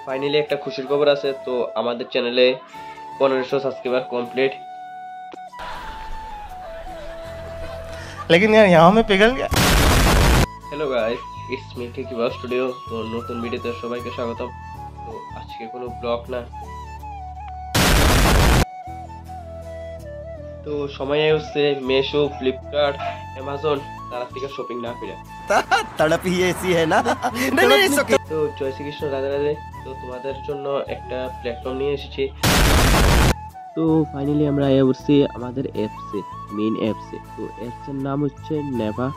Finally একটা খুশির খবর আছে। তো আমাদের চ্যানেলে 1500 সাবস্ক্রাইবার কমপ্লিট। लेकिन यार यहाँ में पिघल गया। হ্যালো গাইস, ইটস মি কিবা স্টুডিও। তো নতুন ভিডিওতে সবাইকে স্বাগতম। তো আজকে কোনো ব্লগ না, তো সময় হচ্ছে মেশো, ফ্লিপকার্ট, অ্যামাজন তার থেকে শপিং না করে तड़प ही ऐसी है ना। नहीं, তো জয় শ্রীকৃষ্ণ, রাধে রাধে। তো তোমাদের জন্য একটা প্ল্যাটফর্ম নিয়ে এসেছি। তো ফাইনালি আমরা আয়া উঠছি আমাদের অ্যাপসে, মেইন অ্যাপসে। তো অ্যাপসের নাম হচ্ছে নেভা।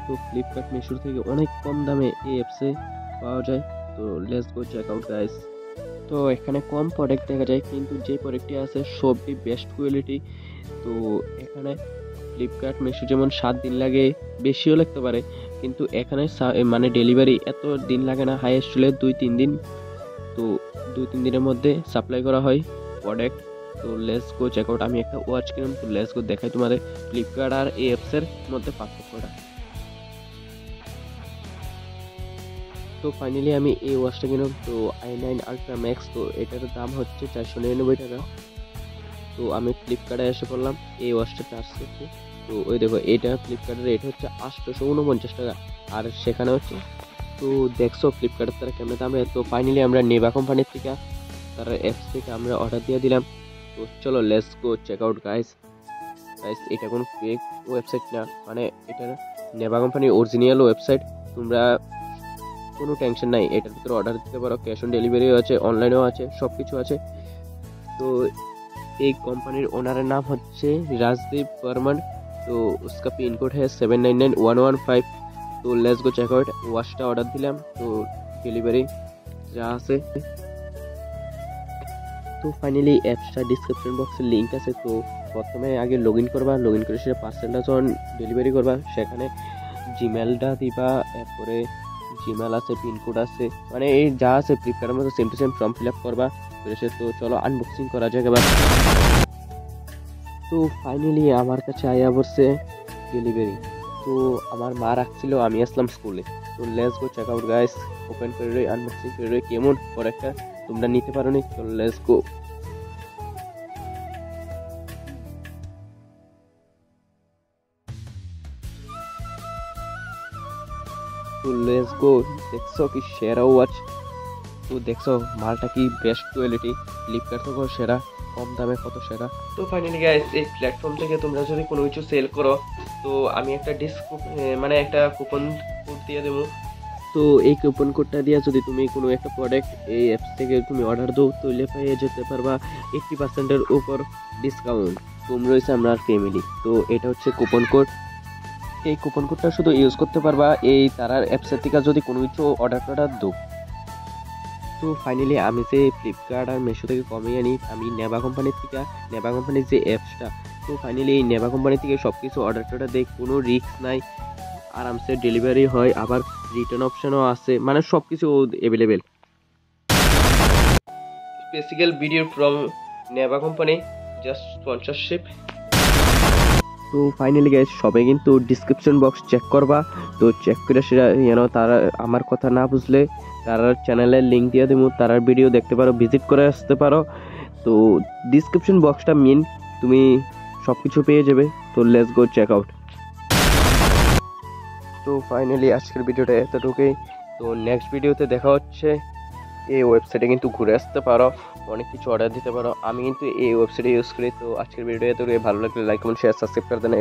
তো ফ্লিপকার্ট মেশোর থেকে অনেক কম দামে এই অ্যাপসে পাওয়া যায়। তো let's go check out guys. তো এখানে কম প্রোডাক্ট দেখা যায়, কিন্তু যে প্রোডাক্টটি আছে সবই বেস্ট কোয়ালিটি। তো এখানে ফ্লিপকার্ট মেশো যেমন 7 দিন লাগে, বেশিও লাগতে পারে, কিন্তু এখানে মানে ডেলিভারি এত দিন লাগে না, হাইয়েস্ট হলে 2-3 দিন। তো 2-3 দিনের মধ্যে সাপ্লাই করা হয় প্রোডাক্ট। তো লেটস গো চেক আউট। আমি একটা ওয়াচ কিনলাম, তো লেটস গো দেখাই তোমাদের ফ্লিপকার্ট আর এই অ্যাপসের মধ্যে পার্থক্যটা। তো ফাইনালি আমি এই ওয়াচটা কিনলাম, তো i9 আলট্রা ম্যাক্স। তো এটার দাম হচ্ছে 499 টাকা। তো আমি ফ্লিপকার্টে এসে পড়লাম এই ওয়াচটা চার্জ করতে। তো ওই দেখো, এটা ফ্লিপকার্টের রেট হচ্ছে 849 টাকা, আর সেখানে হচ্ছে, তো দেখছো ফ্লিপকার্টের তারা কেমন দাম। তো ফাইনালি আমরা নেভা কোম্পানির থেকে, তার অ্যাপস থেকে আমরা অর্ডার দিয়ে দিলাম। তো চলো let's go check out guys. এটা কোনো ফেক ওয়েবসাইট না, মানে এটা নেভা কোম্পানির অরিজিনাল ওয়েবসাইট। তোমরা কোনো টেনশন নাই, এটার ভিতরে অর্ডার দিতে পারো, ক্যাশ অন ডেলিভারিও আছে, অনলাইনেও আছে, সব কিছু আছে। তো এই কোম্পানির ওনারের নাম হচ্ছে রাজদীপ বর্মন। তো उसका पिन कोड है 799115। তো লেটস গো চেক আউট। ওয়াচটা অর্ডার দিলাম, তো ডেলিভারি যা আছে। তো ফাইনালি অ্যাপসটা ডিসক্রিপশন বক্সে লিঙ্ক আছে। তো প্রথমে আগে লগ ইন করবা, লগ ইন করে সেটা পার্সেলটা যখন ডেলিভারি করবা, সেখানে জিমেলটা দিবা, এরপরে জিমেল আছে, পিনকোড আছে, মানে এই যা আছে ফ্লিপকার্টের মতো same to same form fill up করবা। তো চলো আনবক্সিং করা যাক এবার। তো ফাইনালি আমার কাছে আয়া পড়ছে ডেলিভারি। তো আমার মা রাখছিল, আমি আসলাম স্কুলে। তো let's go check out guys. Open করে আনবক্সিং করে কেমন প্রোডাক্টটা তোমরা নিতে পারো নি। তো লেটস গো। তো লেটস গো। দেখছো কি সেরা ওয়াচ। তো দেখছো মালটা কি বেস্ট কোয়ালিটি, ফ্লিপকার্ট থেকেও সেরা, কম দামে কত সেরা। তো ফাইনালি গাইস, এই প্ল্যাটফর্ম থেকে তোমরা যদি কোনো কিছু সেল করো, তো আমি একটা মানে একটা কুপন কোড দিয়ে দেবো। তো এই কুপন কোডটা দিয়ে যদি তুমি কোনো একটা প্রোডাক্ট এই অ্যাপস থেকে তুমি অর্ডার দাও, তাহলে পেয়ে যেতে পারবা 80%-এর উপর ডিসকাউন্ট। তোমরা হচ্ছে আমরা ফ্যামিলি। তো এটা হচ্ছে কুপন কোড। এই কুপন কোডটা শুধু ইউজ করতে পারবা এই তারার অ্যাপসের থেকে যদি কোনো কিছু অর্ডার দাও। তো ফাইনালি আমি যে ফ্লিপকার্ট আর মেশো থেকে কমিয়ে আনি, আমি নেভা কোম্পানির থেকে, নেভা কোম্পানির যে অ্যাপসটা। তো ফাইনালি এই নেভা কোম্পানি থেকে সব কিছু অর্ডার দেয়, কোনো রিস্ক নাই, আরামসে ডেলিভারি হয়, আবার রিটার্ন অপশনও আছে, মানে সব কিছু available. Special video from Neva company, just sponsorship. তো ফাইনালি গাইস, সবাই কিন্তু ডিসক্রিপশন বক্স চেক করবা। তো চেক করে সেটা তারা আমার কথা না বুঝলে তার চ্যানেলের লিঙ্ক দিয়ে দেবো, তার ভিডিও দেখতে পারো, ভিজিট করে আসতে পারো। তো ডিসক্রিপশন বক্সটা মেন, তুমি সব কিছু পেয়ে যাবে। তো লেটস গো চেক আউট। তো ফাইনালি আজকের ভিডিওটা এতটুকুই। তো নেক্সট ভিডিওতে দেখা হচ্ছে। এই ওয়েবসাইটে কিন্তু ঘুরে আসতে পারো, অনেক কিছু অর্ডার দিতে পারো। আমি কিন্তু এই ওয়েবসাইটে ইউজ করি। তো আজকের ভিডিও এতটুকুই। ভালো লাগলে লাইক কমেন্ট শেয়ার সাবস্ক্রাইব করে দেন।